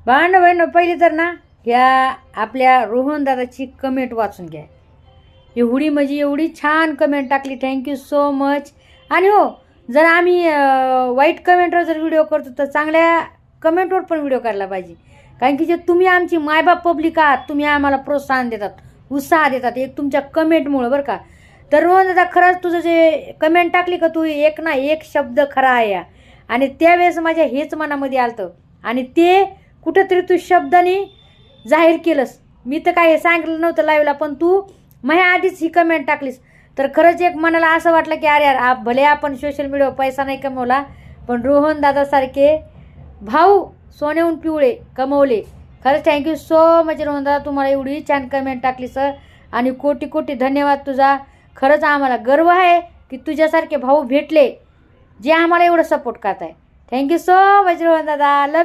बहिण पहिली तर ना ह्या आपल्या रोहन दादाची कमेंट वाचून घ्या. एवढी म्हणजे एवढी छान कमेंट टाकली. Thank you so much. आणि हो, जर आम्ही वाईट कमेंटवर जर व्हिडिओ करतो तर चांगल्या कमेंटवर पण व्हिडिओ करायला पाहिजे. कारण की जे तुम्ही आमची मायबाप पब्लिक आहात, तुम्ही आम्हाला प्रोत्साहन देतात, उत्साह देतात एक तुमच्या कमेंटमुळं बरं का. तर रोहन दादा खरंच तुझं जे कमेंट टाकली का, तू एक ना एक शब्द खरा आहे या. आणि त्यावेळेस माझ्या हेच मनामध्ये आलतं आणि ते कुठंतरी तू शब्दाने जाहीर केलंस. मी तर काय सांगितलं नव्हतं लाईव्हला, पण तू माझ्या आधीच ही कमेंट टाकलीस. तर खरंच एक मनाला असं वाटलं की अरे यार, भले आपण सोशल मीडियावर पैसा नाही कमवला, पण रोहन दादासारखे भाऊ सोन्याहून पिवळे कमवले. खरंच थँक्यू सो मच रोहन दादा, तुम्हाला एवढी छान कमेंट टाकली सर. आणि कोटी कोटी धन्यवाद तुझा. खरंच आम्हाला गर्व आहे की तुझ्यासारखे भाऊ भेटले जे आम्हाला एवढं सपोर्ट करत आहे. थँक्यू सो मच रोहन दादा. लव